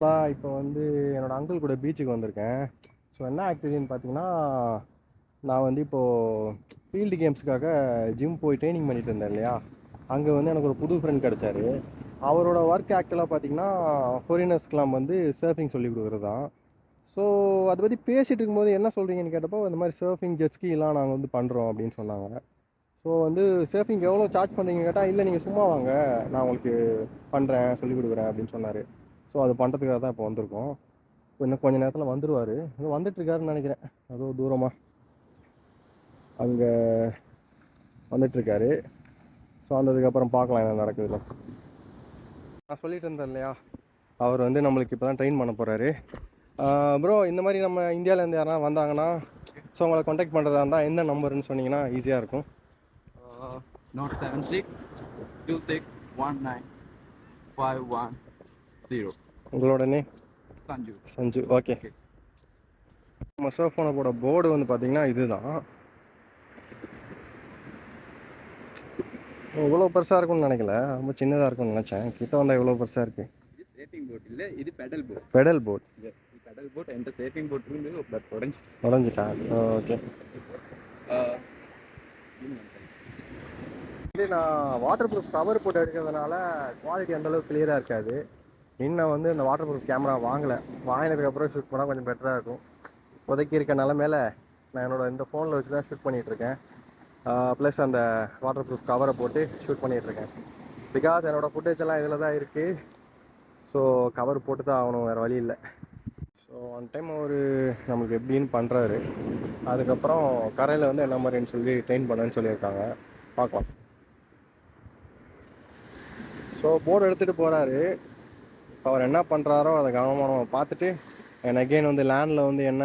இப்போ வந்து என்னோட அங்கிள் கூட பீச்சுக்கு வந்திருக்கேன். ஸோ என்ன ஆக்டிவிட்டின்னு பார்த்தீங்கன்னா, நான் வந்து இப்போது ஃபீல்டு கேம்ஸுக்காக ஜிம் போய் ட்ரைனிங் பண்ணிட்டு இருந்தேன் இல்லையா, அங்கே வந்து எனக்கு ஒரு புது ஃப்ரெண்ட் கிடச்சாரு. அவரோட ஒர்க் ஆக்சுவலாக பார்த்தீங்கன்னா ஃபாரினர்ஸ்க்கெலாம் வந்து சர்ஃபிங் சொல்லி கொடுக்குறது தான். ஸோ அதை பற்றி பேசிகிட்டு இருக்கும்போது என்ன சொல்கிறீங்கன்னு கேட்டப்போ, இந்த மாதிரி சர்ஃபிங் ஜெட்ஸ்கிலாம் நாங்கள் வந்து பண்ணுறோம் அப்படின்னு சொன்னாங்க. ஸோ வந்து சர்ஃபிங் எவ்வளோ சார்ஜ் பண்ணுறீங்கன்னு கேட்டால், இல்லை நீங்கள் சும்மா வாங்க, நான் உங்களுக்கு பண்ணுறேன் சொல்லிக் கொடுக்குறேன் அப்படின்னு சொன்னார். ஸோ அது பண்ணுறதுக்காக தான் இப்போ வந்திருக்கோம். இன்னும் கொஞ்சம் நேரத்தில் வந்துடுவார். இன்னும் வந்துட்டுருக்காருன்னு நினைக்கிறேன். அதுவும் தூரமாக அங்கே வந்துட்டுருக்காரு. ஸோ வந்ததுக்கப்புறம் பார்க்கலாம் என்ன நடக்குதுன்னு. நான் சொல்லிட்டு இருந்தேன் இல்லையா, அவர் வந்து நம்மளுக்கு இப்போ தான் ட்ரெயின் பண்ண போகிறாரு. ப்ரோ, இந்த மாதிரி நம்ம இந்தியாவிலேருந்து யாராவது வந்தாங்கன்னா, ஸோ உங்களை கான்டாக்ட் பண்ணுறதா இருந்தால் எந்த நம்பருன்னு சொன்னீங்கன்னா ஈஸியாக இருக்கும். Note 7626195110. உங்களோட நேம்? Sanju. சஞ்சு. ஓகே. நம்ம சர்ஃபோனோட போர்டு வந்து பார்த்தீங்கன்னா இதுதான். இவ்வளோ பெருசாக இருக்கும்னு நினைக்கல, ரொம்ப சின்னதாக இருக்கும்னு நினச்சேன். கிட்ட வந்தால் இவ்வளோ பெருசாக இருக்குது. இது சேஃபிங் போட் இல்லை, இது paddle board. Paddle board. Yes, paddle board. எந்த சேஃபிங் போட் இருந்து பட் உடஞ்சிட்டேன். ஓகே. இது நான் வாட்டர் ப்ரூஃப் கவர் போட்டு எடுக்கிறதுனால குவாலிட்டி அந்தளவுக்கு கிளியராக இருக்காது. இன்னும் வந்து இந்த வாட்டர் ப்ரூஃப் கேமரா வாங்கலை. வாங்கினதுக்கப்புறம் ஷூட் பண்ணால் கொஞ்சம் பெட்டராக இருக்கும். உதக்கி இருக்க நிலமையில நான் என்னோடய இந்த ஃபோனில் வச்சு தான் ஷூட் பண்ணிகிட்ருக்கேன். ப்ளஸ் அந்த வாட்டர் ப்ரூஃப் கவரை போட்டு ஷூட் பண்ணிகிட்ருக்கேன். பிகாஸ் என்னோடய ஃபுட்டேஜ் எல்லாம் இதில் தான் இருக்குது. ஸோ கவர் போட்டு தான் ஆகணும், வேறு வழி இல்லை. ஸோ ஒன் டைம் அவர் நம்மளுக்கு எப்படின்னு பண்ணுறாரு. அதுக்கப்புறம் கரையில் வந்து என்ன மாதிரின்னு சொல்லி ட்ரெயின் பண்ணுன்னு சொல்லியிருக்காங்க. பார்க்கலாம். ஸோ போர்டு எடுத்துகிட்டு போகிறாரு. அவர் என்ன பண்ணுறாரோ அதை கவனமாக நம்ம பார்த்துட்டு அண்ட் அகெயின் வந்து லேண்டில் வந்து என்ன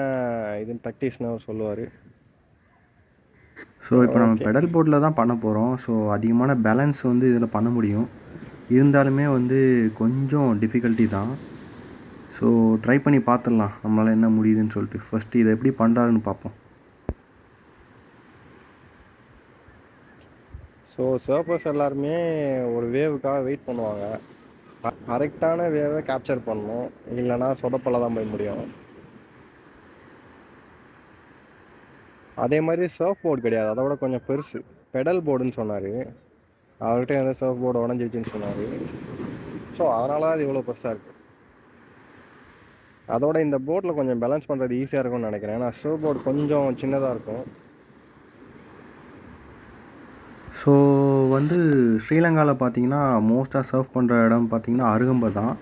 இதுன்னு ப்ராக்டிஸ்னு அவர் சொல்லுவார். ஸோ இப்போ நம்ம பெடல் போர்டில் தான் பண்ண போகிறோம். ஸோ அதிகமான பேலன்ஸ் வந்து இதில் பண்ண முடியும். இருந்தாலுமே வந்து கொஞ்சம் டிஃபிகல்ட்டி தான். ஸோ ட்ரை பண்ணி பார்த்துடலாம் நம்மளால் என்ன முடியுதுன்னு சொல்லிட்டு. ஃபஸ்ட்டு இதை எப்படி பண்ணுறாருன்னு பார்ப்போம். ஸோ சர்ஃபர்ஸ் எல்லாருமே ஒரு வேவுக்காக வெயிட் பண்ணுவாங்க. கரெக்டான வேவை கேப்சர் பண்ணணும், இல்லைன்னா சொதப்பல தான் போய் முடியும். அதே மாதிரி சர்ஃப் போர்டு கிடையாது, அதை விட கொஞ்சம் பெருசு. பெடல் போர்டுன்னு சொன்னார். அவர்கிட்ட எந்த சர்ஃப் போர்டு உடஞ்சிச்சுன்னு சொன்னார். ஸோ அதனால தான் அது இவ்வளோ பெருசாக இருக்குது. அதோட இந்த போர்டில் கொஞ்சம் பேலன்ஸ் பண்ணுறது ஈஸியாக இருக்கும்னு நினைக்கிறேன். ஏன்னா சர்ஃப் போர்டு கொஞ்சம் சின்னதாக இருக்கும். ஸோ வந்து ஸ்ரீலங்காவில் பார்த்தீங்கன்னா மோஸ்ட்டாக சர்ஃப் பண்ணுற இடம் பார்த்தீங்கன்னா அருகம்பை தான்.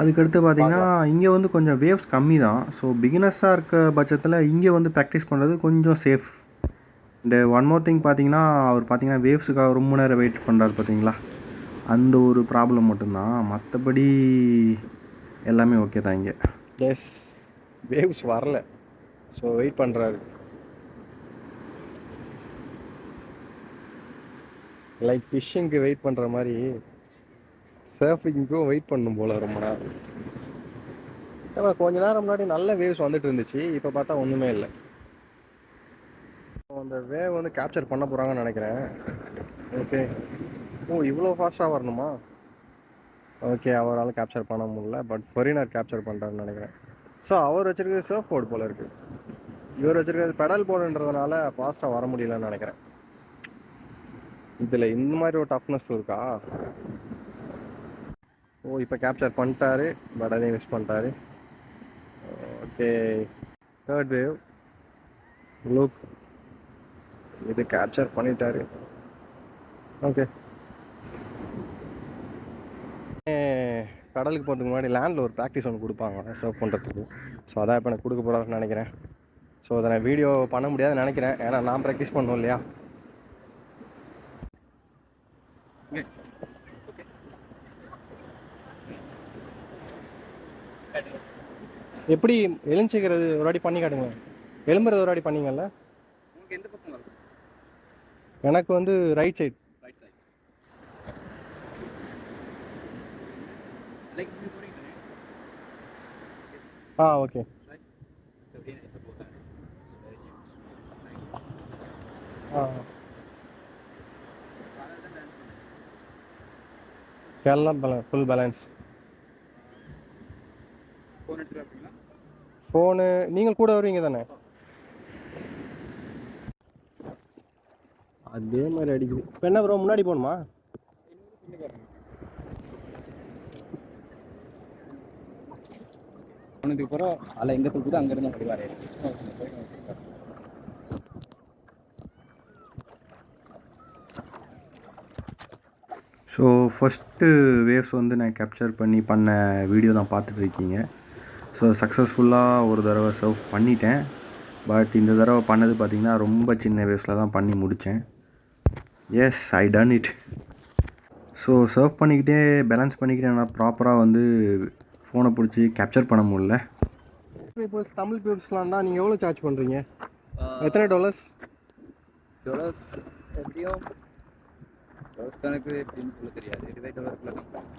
அதுக்கடுத்து பார்த்தீங்கன்னா இங்கே வந்து கொஞ்சம் வேவ்ஸ் கம்மி தான். ஸோ பிகினர்ஸாக இருக்க பட்சத்தில் இங்கே வந்து ப்ராக்டிஸ் பண்ணுறது கொஞ்சம் சேஃப். இந்த ஒன் மோர் திங் பார்த்தீங்கன்னா, அவர் பார்த்தீங்கன்னா வேவ்ஸுக்காக ரொம்ப நேரம் வெயிட் பண்ணுறாரு பார்த்தீங்களா, அந்த ஒரு ப்ராப்ளம் மட்டும்தான். மற்றபடி எல்லாமே ஓகே தான் இங்கே. எஸ், வேவ்ஸ் வரல, ஸோ வெயிட் பண்ணுறாரு. லைக் ஃபிஷ்ஷிங்க்கு வெயிட் பண்ணுற மாதிரி சர்ஃபிங்க்கும் வெயிட் பண்ணும் போல் ரொம்ப நேரம். ஏன்னா கொஞ்ச நேரம் முன்னாடி நல்ல வேவ்ஸ் வந்துட்டு இருந்துச்சு, இப்போ பார்த்தா ஒன்றுமே இல்லை. அந்த வேவ் வந்து கேப்சர் பண்ண போகிறாங்கன்னு நினைக்கிறேன். ஓகே. ஓ, இவ்வளோ ஃபாஸ்ட்டாக வரணுமா? ஓகே, அவரால் கேப்சர் பண்ண முடியல, பட் ஃபொரினர் கேப்சர் பண்ணுறாருன்னு நினைக்கிறேன். ஸோ அவர் வச்சுருக்கிறது சர்ஃப் போர்டு போல் இருக்குது. இவர் வச்சுருக்கிறது பெடல் போர்டுன்றதுனால ஃபாஸ்ட்டாக வர முடியலன்னு நினைக்கிறேன். இதில் இந்த மாதிரி ஒரு டஃப்னஸ் இருக்கா? ஓ, இப்போ கேப்சர் பண்ணிட்டாரு, பட் அதையும் மிஸ் பண்ணிட்டாரு. ஓகே, தேர்ட் வேவ் லுக், இது கேப்சர் பண்ணிட்டாரு. ஓகே. கடலுக்கு போகிறதுக்கு முன்னாடி லேண்டில் ஒரு ப்ராக்டிஸ் ஒன்று கொடுப்பாங்க சர்வ் பண்ணுறதுக்கு. ஸோ அதான் இப்போ எனக்கு கொடுக்க போகிறாருன்னு நினைக்கிறேன். ஸோ அதை நான் வீடியோ பண்ண முடியாதுன்னு நினைக்கிறேன், ஏன்னா நான் ப்ராக்டிஸ் பண்ணணும் இல்லையா. எப்படி எலும்பிக்கிறது ஒரு வாட்டி பண்ணி காட்டுங்க. எலும்புறது ஒரு வாட்டி பண்ணீங்கல்ல? எந்த பக்கம்? எனக்கு வந்து ரைட் சைடு. ஓகே. எல்லாம் ஃபுல் பேலன்ஸ். ஃபோன் எடுத்துட்டு வரீங்களா? ஃபோனு நீங்கள் கூட வருவீங்க தானே? அதே மாதிரி அடிக்குது. இப்போ என்ன ப்ரோ முன்னாடி போகணுமா? போனதுக்கு அப்புறம் அலை எங்கே தூக்குதோ அங்கேருந்து அப்படி வரையும். ஸோ ஃபஸ்ட்டு வேவ்ஸ் வந்து நான் கேப்சர் பண்ண வீடியோ தான் பார்த்துட்ருக்கீங்க. ஸோ சக்ஸஸ்ஃபுல்லாக ஒரு தடவை சர்வ் பண்ணிட்டேன். பட் இந்த தடவை பண்ணது பார்த்திங்கன்னா ரொம்ப சின்ன வேவ்ஸில் தான் பண்ணி முடித்தேன். Yes, I done it. So surf பண்ணிக்கிட்டே பேலன்ஸ் பண்ணிக்கிட்டே நான் ப்ராப்பராக வந்து ஃபோனை பிடிச்சி கேப்சர் பண்ண முடியல. பீப்புள்ஸ் தமிழ் பீப்புள்ஸ்லாம் தான் நீங்கள் எவ்வளோ சார்ஜ் பண்ணுறீங்க? எத்தனை டாலர்ஸ்? டாலர்ஸ் எப்படியும் டாலர்ஸ் கணக்கு எப்படின்னு சொல்ல தெரியாது.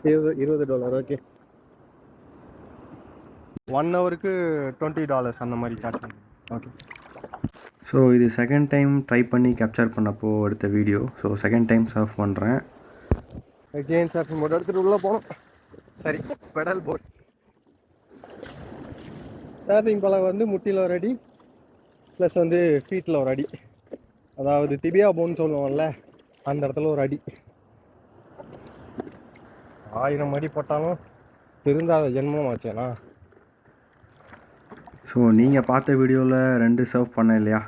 $20 $20. ஓகே. 1 ஹவருக்கு $20 அந்த மாதிரி சார்ஜ் பண்ணுறேன். ஓகே. ஸோ இது செகண்ட் டைம் ட்ரை பண்ணி கேப்சர் பண்ணப்போ எடுத்த video. So second time serve பண்ணுறேன். அகெயின் சர்ஃபிங் போட் எடுத்துகிட்டு உள்ளே போகணும். சரி, பெடல் போட். சர்ஃபிங் பலகை வந்து முட்டியில் ஒரு அடி ப்ளஸ் வந்து ஃபீட்டில் ஒரு அடி, அதாவது திபியா போன்னு சொல்லுவோம்ல அந்த இடத்துல ஒரு அடி. 1000 அடி போட்டாலும் திருந்தாத ஜென்மம் ஆச்சேனா. ஸோ நீங்கள் பார்த்த வீடியோவில் 2 சர்வ் பண்ணேன் இல்லையா?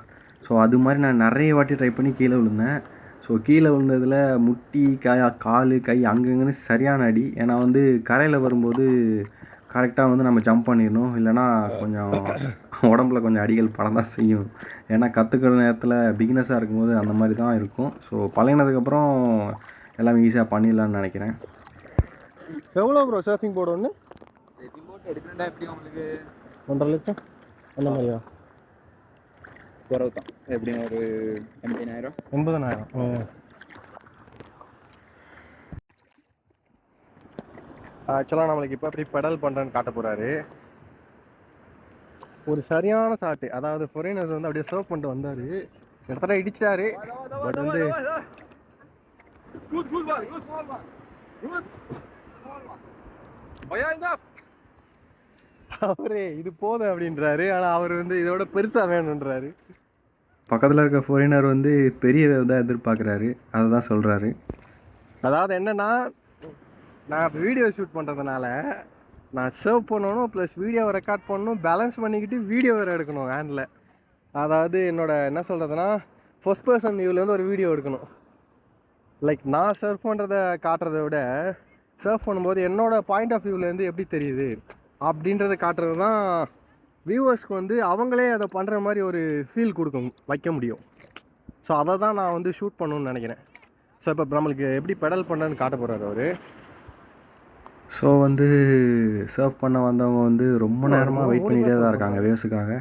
ஸோ அது மாதிரி நான் நிறைய வாட்டி ட்ரை பண்ணி கீழே விழுந்தேன். ஸோ கீழே விழுந்ததில் முட்டி கால் கை அங்கங்கன்னு சரியான அடி. ஏன்னா வந்து கரையில் வரும்போது கரெக்டாக வந்து நம்ம ஜம்ப் பண்ணிடணும், இல்லைனா கொஞ்சம் உடம்புல கொஞ்சம் அடிகள் படம் தான் செய்யும். ஏன்னா கற்றுக்கிற நேரத்தில் பிகினஸாக இருக்கும்போது அந்த மாதிரி தான் இருக்கும். ஸோ பழகினதுக்கப்புறம் எல்லாமே ஈஸியாக பண்ணிடலான்னு நினைக்கிறேன். எவ்வளோ ப்ரோ சர்ஃபிங் போர்டு ஒன்று? சர்ஃபிங் போட் எடுக்கணும்டா எப்படி உங்களுக்கு 1.5 லட்சம் அந்த மாதிரியா? குறவு தான். எப்படியும் ஒரு 80,000. 80,000. ஆக்சுவலாக நம்மளுக்கு இப்போ எப்படி பெடல் பண்ணுறேன்னு காட்ட போகிறாரு. ஒரு சரியான ஷாட்டு, அதாவது ஃபொரினர்ஸ் வந்து அப்படியே சர்வ் பண்ணிட்டு வந்தார், இடத்துல இடிச்சாரு. பட் வந்து அவரே இது போதும் அப்படின்றாரு. ஆனால் அவர் வந்து இதோட பெருசாக வேணுன்றாரு. பக்கத்தில் இருக்க ஃபாரினர் வந்து பெரிய வேவ் தான் எதிர்பார்க்குறாரு, அதை தான் சொல்கிறாரு. அதாவது என்னன்னா, நான் வீடியோ ஷூட் பண்ணுறதுனால நான் சர்வ் பண்ணணும் ப்ளஸ் வீடியோவை ரெக்கார்ட் பண்ணணும், பேலன்ஸ் பண்ணிக்கிட்டு வீடியோ வேறு எடுக்கணும் ஹேண்டில். அதாவது என்னோட என்ன சொல்கிறதுனா ஃபர்ஸ்ட் பர்சன் வியூலேருந்து ஒரு வீடியோ எடுக்கணும். லைக் நான் சர்வ் பண்ணுறத காட்டுறதை விட சர்வ் பண்ணும்போது என்னோடய பாயிண்ட் ஆஃப் வியூலேருந்து எப்படி தெரியுது அப்படின்றத காட்டுறது தான் வியூவர்ஸ்க்கு வந்து அவங்களே அதை பண்ணுற மாதிரி ஒரு ஃபீல் வைக்க முடியும். ஸோ அதை தான் நான் வந்து ஷூட் பண்ணணும்னு நினைக்கிறேன். ஸோ இப்போ நம்மளுக்கு எப்படி பெடல் பண்ணுறேன்னு காட்ட போகிறாரு அவர். ஸோ வந்து சர்வ் பண்ண வந்தவங்க வந்து ரொம்ப நேரமாக வெயிட் பண்ணிகிட்டே தான் இருக்காங்க வேவ்ஸுக்காக.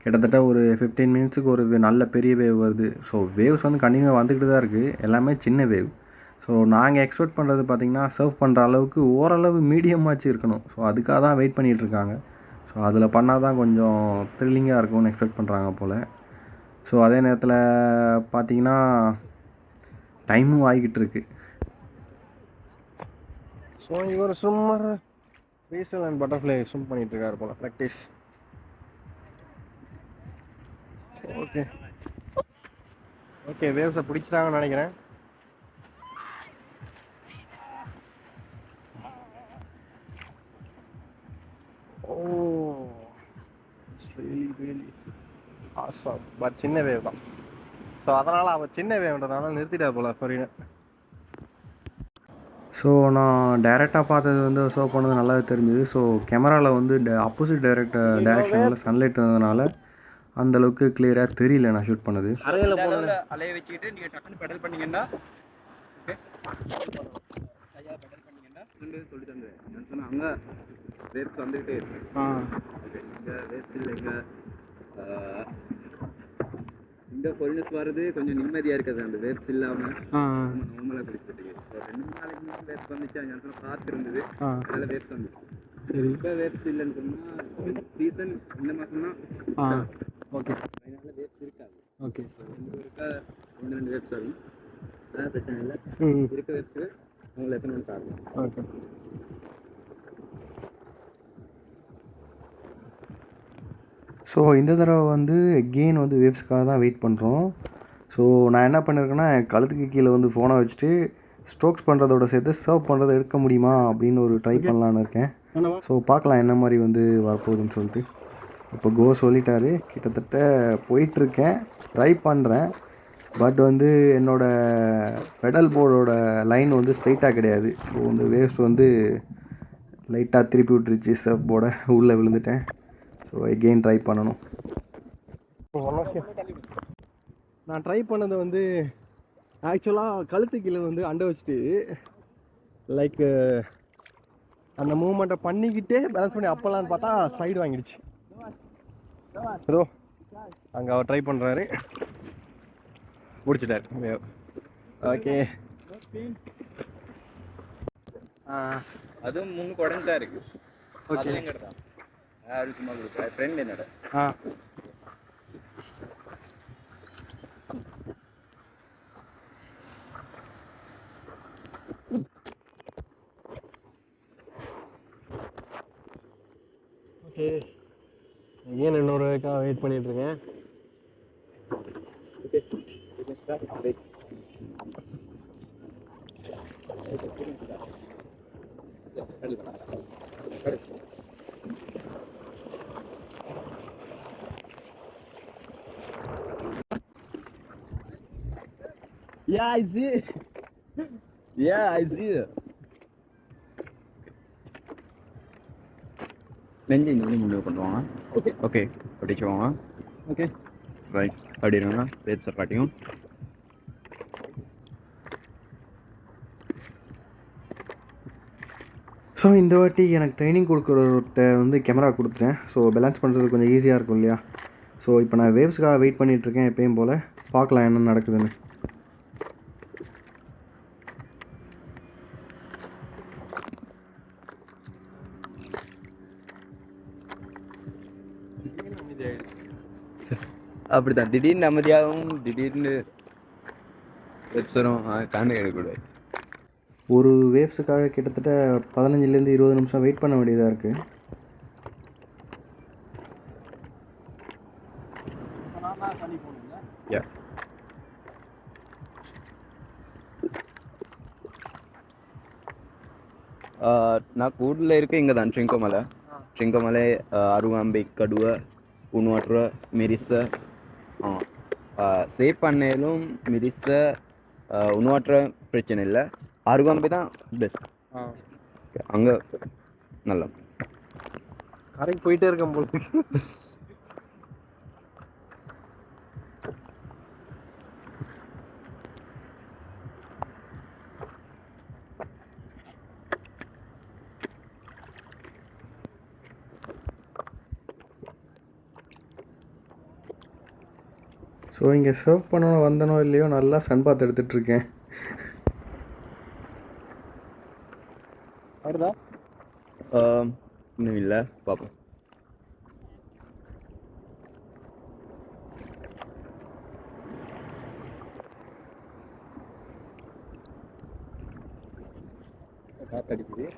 கிட்டத்தட்ட ஒரு 15 மினிட்ஸுக்கு ஒரு நல்ல பெரிய வேவ் வருது. ஸோ வேவ்ஸ் வந்து கண்டினியூ வந்துக்கிட்டு தான் இருக்குது, எல்லாமே சின்ன வேவ். ஸோ நாங்கள் எக்ஸ்பெக்ட் பண்ணுறது பார்த்திங்கன்னா சர்வ் பண்ணுற அளவுக்கு ஓரளவு மீடியமாச்சு இருக்கணும். ஸோ அதுக்காக தான் வெயிட் பண்ணிகிட்ருக்காங்க. ஸோ அதில் பண்ணால் தான் கொஞ்சம் த்ரில்லிங்காக இருக்கும்னு எக்ஸ்பெக்ட் பண்ணுறாங்க போல். ஸோ அதே நேரத்தில் பார்த்திங்கன்னா டைமும் ஆகிக்கிட்டு இருக்கு. ஸோ இவர் சும்மா ஃப்ரீஸ்டைல் அண்ட் பட்டர்ஃப்ளை ஸ்விம் பண்ணிட்டு இருக்காரு போல ப்ராக்டிஸ். ஓகே ஓகே, வேவ்ஸை பிடிச்சிட்டாங்கன்னு நினைக்கிறேன். ஓ ரியலி ஆசம். பட் சின்ன வேவ் தான். ஸோ அதனால் அவர் சின்ன வேவ்ன்றதுனால நிறுத்திட்டா போல ஃபாரினர். ஸோ நான் டைரெக்டாக பார்த்தது வந்து சர்வ் பண்ணது நல்லாவே தெரிஞ்சுது. ஸோ கேமராவில் வந்து ஆப்போசிட் டைரெக்ஷனில் சன்லைட் இருந்ததுனால அந்தளவுக்கு கிளியராக தெரியல நான் ஷூட் பண்ணது. அலைய வச்சுக்கிட்டு நீங்கள் டக்குன்னு பெடல் பண்ணீங்கன்னா ஓகே கையால் பெடல் பண்ணீங்கன்னா சொல்லி தந்தேன். நான் சொன்னேன் அங்கே வேவ்ஸ் வந்துக்கிட்டே இருக்கு. இந்த வேவ்ஸ் இல்லைங்க, இந்த ஃபாரினர்ஸ் வர்றது கொஞ்சம் நிம்மதியாக இருக்குது. அந்த வேவ்ஸ் இல்லாமல் நார்மலாக குளிச்சுட்டு 2-3 நாளைக்கு முன்னாடி வேவ்ஸ் வந்துச்சு. நான் சொன்ன காற்று இருந்தது, அதனால் வேவ்ஸ் வந்துச்சு. சரி, இப்போ வேவ்ஸ் இல்லைன்னு சொன்னால் சீசன் இந்த மாதம் தான். ஓகே, அதனால வேவ்ஸ் இருக்காது. ஓகே, இருக்கா 1-2 வேவ்ஸ் ஆகும், அதான் பிரச்சனை இல்லை. இருக்க வேவ்ஸு அவங்க லெசன் ஒன்று ஆகும். ஓகே. ஸோ இந்த தடவை வந்து எகெயின் வந்து வேவ்ஸ்க்காக தான் வெயிட் பண்ணுறோம். ஸோ நான் என்ன பண்ணியிருக்கேன்னா, என் கழுத்துக்கு கீழே வந்து ஃபோனை வச்சுட்டு ஸ்ட்ரோக்ஸ் பண்ணுறதோட சேர்த்து சர்வ் பண்ணுறத எடுக்க முடியுமா அப்படின்னு ஒரு ட்ரை பண்ணலான்னு இருக்கேன். ஸோ பார்க்கலாம் என்ன மாதிரி வந்து வரப்போகுதுன்னு சொல்லிட்டு. இப்போ கோ சொல்லிட்டாரு. கிட்டத்தட்ட போயிட்டுருக்கேன், ட்ரை பண்ணுறேன். பட் வந்து என்னோடய பெடல் போர்டோட லைன் வந்து ஸ்ட்ரைட்டாக கிடையாது. ஸோ வந்து வேவ்ஸ் வந்து லைட்டாக திருப்பி விட்டுருச்சு, சர்வ் போர்டை உள்ளே விழுந்துட்டேன். ஸோ எகெயின் ட்ரை பண்ணணும். நான் ட்ரை பண்ணது வந்து ஆக்சுவலாக கழுத்து கீழே வந்து அண்டை வச்சுட்டு லைக் அந்த மூமெண்ட்டை பண்ணிக்கிட்டே பேலன்ஸ் பண்ணி அப்பலான்னு பார்த்தா சைடு வாங்கிடுச்சு. ஏதோ அங்கே அவர் ட்ரை பண்ணுறாரு, முடிச்சிட்டாரு. ஓகே, அதுவும் முன்னுக்கு உடஞ்சுதான் இருக்கு. ஓகே. யாரும் சும்மா கொடுக்குறேன் ஃப்ரெண்ட் என்னோட. ஓகே, ஏன் இன்னொருக்கா வெயிட் பண்ணிகிட்ருக்கேன். Yeah, I see. Yeah, I see. நெஞ்சு இன்னும் முன்னே பண்ணுவாங்க. ஓகே ஓகே, படிச்சுவாங்க. ஓகே ரைட், அப்படின்னா வேப்ஸை காட்டியும். ஸோ இந்த வாட்டி எனக்கு ட்ரைனிங் கொடுக்குறவர்கிட்ட வந்து கேமரா கொடுத்துட்டேன். ஸோ பேலன்ஸ் பண்ணுறது கொஞ்சம் ஈஸியாக இருக்கும் இல்லையா. ஸோ இப்போ நான் வேவ்ஸ்க்காக வெயிட் பண்ணிகிட்ருக்கேன். எப்பயும் போல் பார்க்கலாம் என்ன நடக்குதுன்னு. அப்படிதான், திடீர்னு அமைதியாகவும் திடீர்னு வெப்சரும் காண்டு எடுக்கக்கூடாது. ஒரு வேவ்ஸுக்காக கிட்டத்தட்ட 15லேருந்து 20 நிமிஷம் வெயிட் பண்ண வேண்டியதாக இருக்குது. நான் கூடல இருக்க இங்கே தான் ட்ரிங்கோமலை. ட்ரிங்கோமலை, அருவாம்பை, கடுவ, உண்வாட்டுற, மிரிச. சேவ் பண்ணேலும் மிரிச உண்வாட்டுற பிரச்சனை இல்லை. அருவாம்பை தான் பெஸ்ட். அங்கே நல்லா கரைக்கு போயிட்டே இருக்கேன் போல. ஸோ இங்கே சர்வ் பண்ணணும் வந்தனோ இல்லையோ நல்லா சன் பாத் எடுத்துகிட்ருக்கேன். வருதா? இன்னும் இல்லை, பார்ப்போம். காத்தடிக்குது.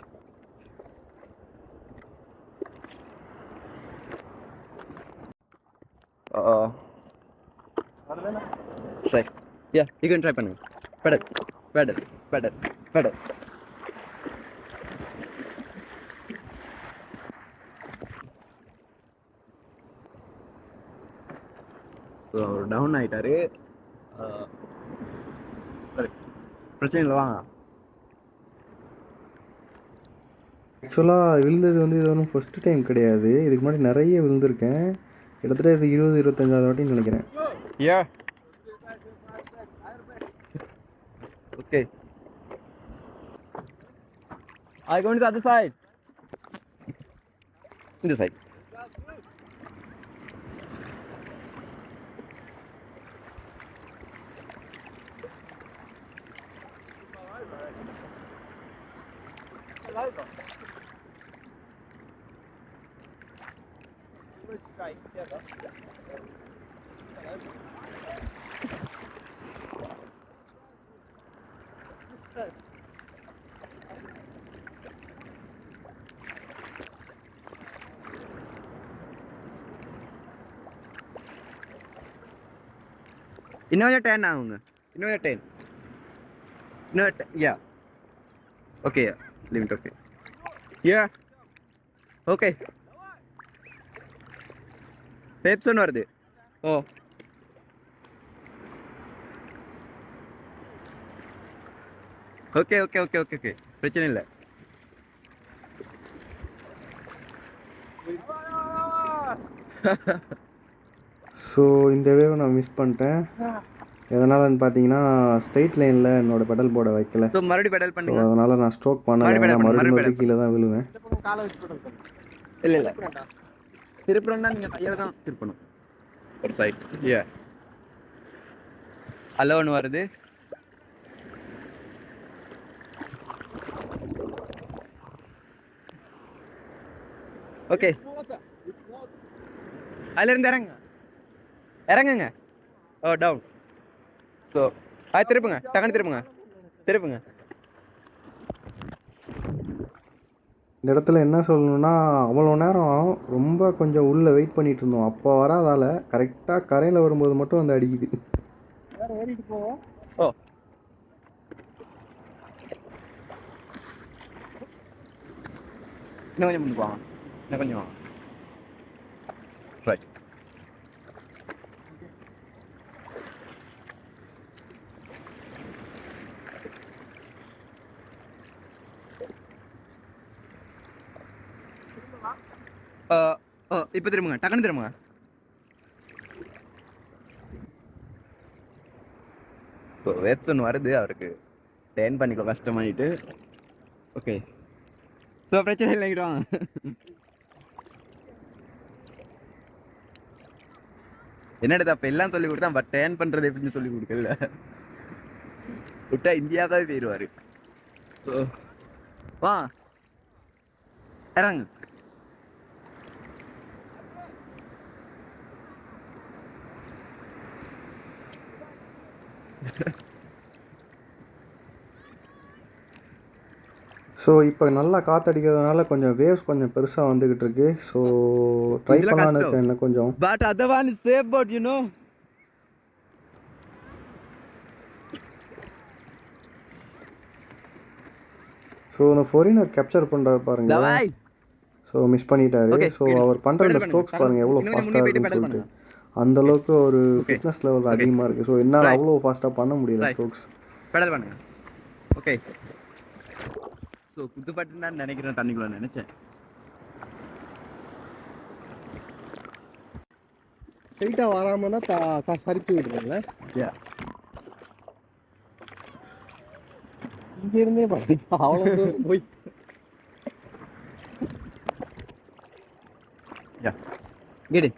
Try. Yeah, you can try பண்ணுங்க. Pedal, pedal, pedal, pedal. So அவர் டவுன் ஆகிட்டாரு. பிரச்சனை இல்லை, வாங்க. ஆக்சுவலாக விழுந்தது வந்து இது ஒன்றும் ஃபஸ்ட்டு டைம் கிடையாது. இதுக்கு முன்னாடி நிறைய விழுந்திருக்கேன். கிட்டத்தட்ட இது 20-25வது வாட்டின்னு நினைக்கிறேன். Yeah. Okay. I go to the other side. This side. இன்னும் கொஞ்சம் டேன் ஆகுங்க, இன்னும் கொஞ்சம் டேன், இன்னும் yeah okay limit okay yeah okay. பேப்சன் வருது. Oh okay okay okay okay okay பிரச்சனை இல்லை. ஸோ இந்த வேவ் நான் மிஸ் பண்ணிட்டேன். எதனாலன்னு பார்த்தீங்கன்னா ஸ்ட்ரெயிட் லைனில் என்னோட பெடல் போர்டை வைக்கல. ஸோ மறுபடியும் பெடல் ஸோ பண்ணுங்க. அதனால் நான் ஸ்ட்ரோக் பண்ணலை. ஏன்னா மறுபடியும் கீழே தான் விழுவேன். இல்லை இல்லை திருப்பணும்னா நீங்கள் கையில் தான் திருப்பணும் ஒரு சைட். ஏ அல்ல ஒன்று வருது. ஓகே அதுல இருந்து இறங்குங்க. ஓ டவுன். ஸோ அது திருப்புங்க, டக்குன்னு திருப்புங்க. இந்த இடத்துல என்ன சொல்லணும்னா அவ்வளோ நேரம் ரொம்ப கொஞ்சம் உள்ளே வெயிட் பண்ணிட்டு இருந்தோம். அப்போ வராதால் கரெக்டாக கரையில் வரும்போது மட்டும் வந்து அடிக்குது. ஏறிட்டு போவோம். ஓ இன்னும் கொஞ்சம் முன்னுக்கு வாங்க, இன்னும் கொஞ்சம் வாங்க. ரைட். இப்போ திரும்புங்க, டக்குன்னு திரும்புங்க. ஸோ வேப்சன் வருது, அவருக்கு டேன் பண்ணிக்கோ கஷ்டமாயிட்டு. ஓகே ஸோ பிரச்சனை இல்லைங்கிறோம். என்னடா அப்போ எல்லாம் சொல்லி கொடுத்தான், பட் டேன் பண்ணுறது எப்படின்னு சொல்லி கொடுக்கல. விட்டா இந்தியாவே போயிடுவார். ஸோ வா இறங்கு. ஸோ இப்போ நல்லா காற்றடிக்கிறதுனால கொஞ்சம் வேவ்ஸ் கொஞ்சம் பெருசாக வந்துக்கிட்டு இருக்கு. ஸோ ட்ரை பண்ணலான்னு இருக்கேன் என்ன கொஞ்சம். But other one is safe boat, you know. So இந்த ஃபாரினர் கேப்சர் பண்ணுறாரு பாருங்க. ஸோ மிஸ் பண்ணிட்டாரு. ஸோ அவர் பண்ணுற ஸ்ட்ரோக்ஸ் பாருங்கள் எவ்வளோ ஃபாஸ்ட்டாக இருக்குன்னு சொல்லிட்டு. அந்தளவுக்கு ஒரு ஃபிட்னஸ் லெவல் அதிகமாக இருக்குது. ஸோ என்னால் அவ்வளோ ஃபாஸ்ட்டாக பண்ண முடியல ஸ்ட்ரோக்ஸ். பெடல் பண்ணுங்க. ஓகே ஸோ குத்துப்பட்டு நான் நினைக்கிறேன், தண்ணிக்குள்ள நினைச்சேன். ஸ்ட்ரைட்டாக வராமன்னா சரிச்சு விடுறீங்களா? இங்கிருந்தே பார்த்தீங்கன்னா அவ்வளோ தூரம் போய் கேடு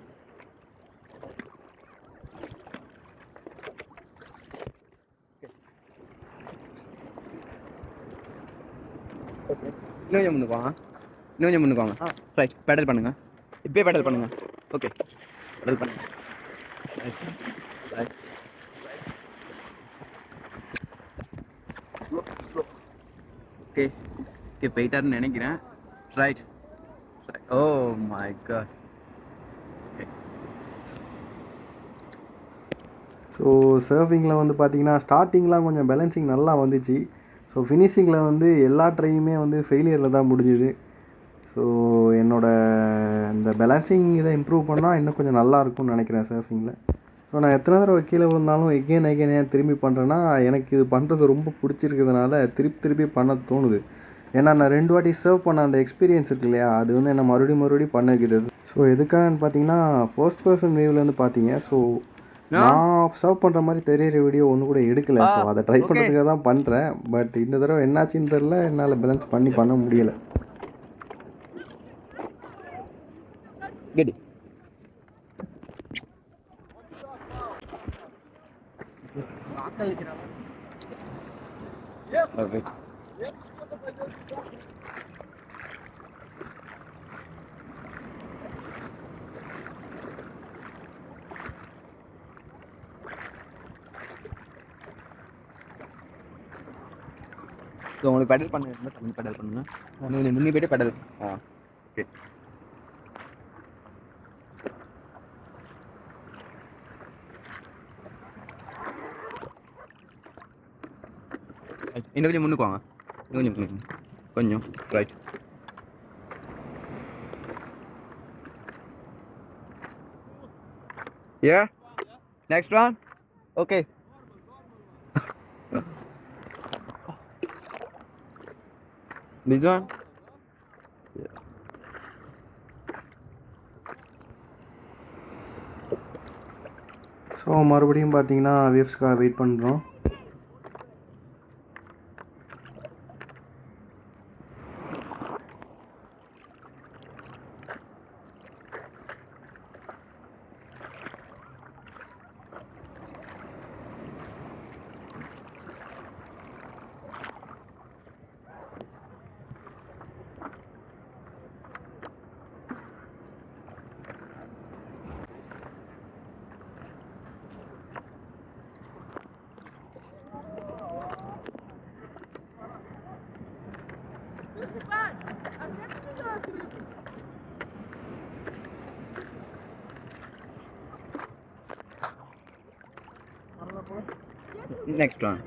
இன்னும் முன்னுக்கு வாங்க. ரைட் பெடல் பண்ணுங்க, இப்பயே பெடல் பண்ணுங்க. ஓகே பெடல் பண்ணுங்க. ஓகே ஓகே போயிட்டாருன்னு நினைக்கிறேன். Right. Oh my god. So சர்ஃபிங்கில் வந்து பார்த்தீங்கன்னா ஸ்டார்டிங்லாம் கொஞ்சம் பேலன்சிங் நல்லா வந்துச்சு. ஸோ ஃபினிஷிங்கில் வந்து எல்லா ட்ரையுமே வந்து ஃபெயிலியரில் தான் முடிஞ்சுது. ஸோ இந்த பேலன்சிங் இதை இம்ப்ரூவ் பண்ணால் இன்னும் கொஞ்சம் நல்லா இருக்கும்னு நினைக்கிறேன் சர்ஃபிங்கில். ஸோ நான் எத்தனை தடவை கீழே விழுந்தாலும் எகெயின் ஏன் திரும்பி பண்ணுறேன்னா எனக்கு இது பண்ணுறது ரொம்ப பிடிச்சிருக்கிறதுனால திருப்பி பண்ண தோணுது. ஏன்னா நான் 2 வாட்டி சர்வ் பண்ண அந்த எக்ஸ்பீரியன்ஸ் இருக்கு இல்லையா, அது வந்து என்னை மறுபடியும் பண்ண வைக்கிறது. ஸோ எதுக்காகன்னு பார்த்தீங்கன்னா ஃபர்ஸ்ட் பர்சன் வியூவிலேருந்து பார்த்தீங்க. ஸோ நான் சர்வ் பண்ணுற மாதிரி தெரியிற வீடியோ ஒன்று கூட எடுக்கலை. ஸோ அதை ட்ரை பண்ணுறதுக்காக தான் பண்ணுறேன். பட் இந்த தடவை என்னாச்சுன்னு தெரில, என்னால் பேலன்ஸ் பண்ண முடியலை. ஸோ உங்களுக்கு பெடல் பண்ணுங்க, பெடல் பண்ணுங்க. நீங்கள் முன்னே போய்ட்டு பெடல். ஓகே இன்னும் கொஞ்சம் முன்னுக்கு வாங்க, இன்னும் கொஞ்சம் கொஞ்சம் right. Yeah, next one. Okay. This one. So மறுபடியும் பார்த்தீங்கன்னா வேவ்ஸ்க்காக வெயிட் பண்ணுறோம். Next one.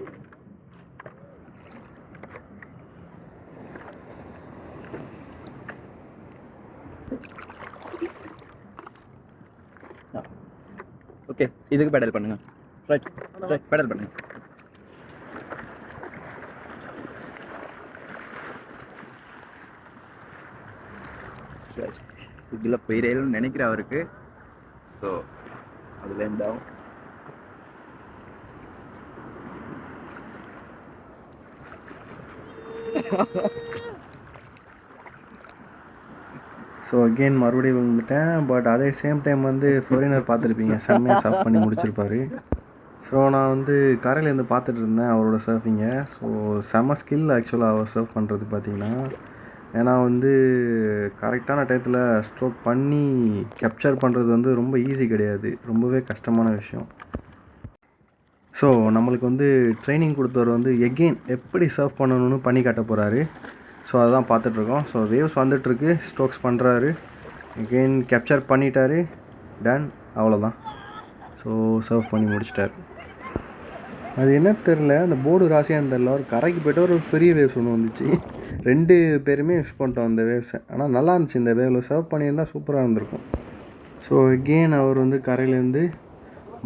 ஓகே, இதுக்கு பெடல் பண்ணுங்க. ரைட் ரைட், பெடல் பண்ணுங்க. இதில் போயிடணும்னு நினைக்கிறேன் அவருக்கு. ஸோ அதில் இருந்தாலும் ஸோ அகெயின் மறுபடியும் விழுந்துட்டேன். பட் அதே சேம் டைம் வந்து ஃபாரினர் பார்த்துருப்பீங்க, செம்மையாக சர்ஃப் பண்ணி முடிச்சிருப்பார். ஸோ நான் வந்து கரையிலேருந்து பார்த்துட்டு இருந்தேன் அவரோட சர்ஃபிங்கை. ஸோ செம்ம ஸ்கில் ஆக்சுவலாக அவர் சர்ஃப் பண்ணுறது பார்த்தீங்கன்னா. ஏன்னா வந்து கரெக்டான டயத்தில் ஸ்ட்ரோக் பண்ணி கேப்சர் பண்ணுறது வந்து ரொம்ப ஈஸி கிடையாது, ரொம்பவே கஷ்டமான விஷயம். ஸோ நம்மளுக்கு வந்து ட்ரைனிங் கொடுத்தவர் வந்து எகெயின் எப்படி சர்ஃப் பண்ணணும்னு பண்ணி காட்ட போகிறாரு. ஸோ அதுதான் பார்த்துட்ருக்கோம். ஸோ வேவ்ஸ் வந்துட்டுருக்கு, ஸ்ட்ரோக்ஸ் பண்ணுறாரு, எகெயின் கேப்சர் பண்ணிட்டாரு, டன், அவ்வளோதான். ஸோ சர்வ் பண்ணி முடிச்சிட்டார். அது என்ன தெரில, அந்த போர்டு ராசியாக தெரில, ஒரு கரைக்கு போய்ட்டு ஒரு பெரிய வேவ்ஸ் ஒன்று வந்துச்சு. 2 பேருமே யூஸ் பண்ணிட்டோம் அந்த வேவ்ஸை. ஆனால் நல்லா இருந்துச்சு, இந்த வேவில் சர்வ் பண்ணியிருந்தால் சூப்பராக இருந்திருக்கும். ஸோ எகெயின் அவர் வந்து கரையிலேருந்து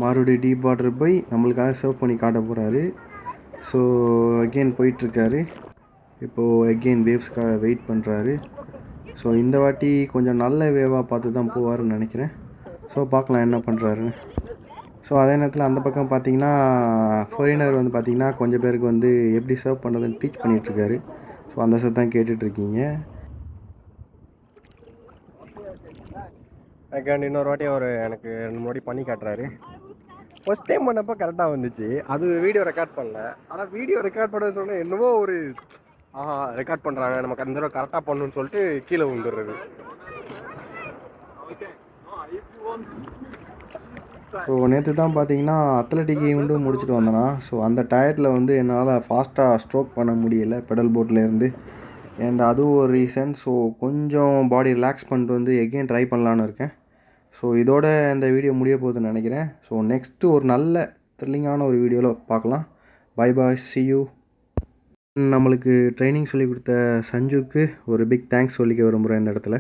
மறுபடியும் டீப் வாட்டர் போய் நம்மளுக்காக சர்வ் பண்ணி காட்ட போகிறாரு. ஸோ எகெயின் போயிட்டுருக்காரு. இப்போது எகெயின் வேவ்ஸ்க்காக வெயிட் பண்ணுறாரு. ஸோ இந்த வாட்டி கொஞ்சம் நல்ல வேவாக பார்த்து தான் போவார்னு நினைக்கிறேன். ஸோ பார்க்கலாம் என்ன பண்ணுறாருன்னு. ஸோ அதே நேரத்தில் அந்த பக்கம் பார்த்தீங்கன்னா ஃபாரினர் வந்து பார்த்திங்கன்னா கொஞ்சம் பேருக்கு வந்து எப்படி சர்வ் பண்ணுறதுன்னு டீச் பண்ணிகிட்ருக்காரு. ஸோ அந்த சத்தம் கேட்டுட்ருக்கீங்க. அகேன் இன்னொரு வாட்டி அவர் எனக்கு 2 வாட்டி பண்ணி காட்டுறாரு. ஃபர்ஸ்ட் டைம் பண்ணப்போ கரெக்டாக வந்துச்சு, அது வீடியோ ரெக்கார்ட் பண்ணல. ஆனால் வீடியோ ரெக்கார்ட் பண்ண சொன்ன என்னவோ ஒரு ரெக்கார்ட் பண்ணுறாங்க, நமக்கு அந்த தடவை கரெக்டாக பண்ணணும்னு சொல்லிட்டு கீழே விழுந்துடுறது. ஸோ நேற்று தான் பார்த்தீங்கன்னா அத்லட்டிக் ஈவெண்ட்டு முடிச்சுட்டு வந்தேன்னா. ஸோ அந்த டயர்டில் வந்து என்னால் ஃபாஸ்ட்டாக ஸ்ட்ரோக் பண்ண முடியலை பெடல் போட்லேருந்து. அண்ட் அதுவும் ஒரு ரீசன். ஸோ கொஞ்சம் பாடி ரிலாக்ஸ் பண்ணிட்டு வந்து எகெயின் ட்ரை பண்ணலான்னு இருக்கேன். ஸோ இதோட இந்த வீடியோ முடிய போகுதுன்னு நினைக்கிறேன். ஸோ நெக்ஸ்ட்டு ஒரு நல்ல த்ரில்லிங்கான ஒரு வீடியோவில் பார்க்கலாம். Bye bye, see you. நம்மளுக்கு ட்ரைனிங் சொல்லி கொடுத்த சஞ்சுக்கு ஒரு பிக் தேங்க்ஸ் சொல்லிக்க விரும்புகிறேன் இந்த இடத்துல.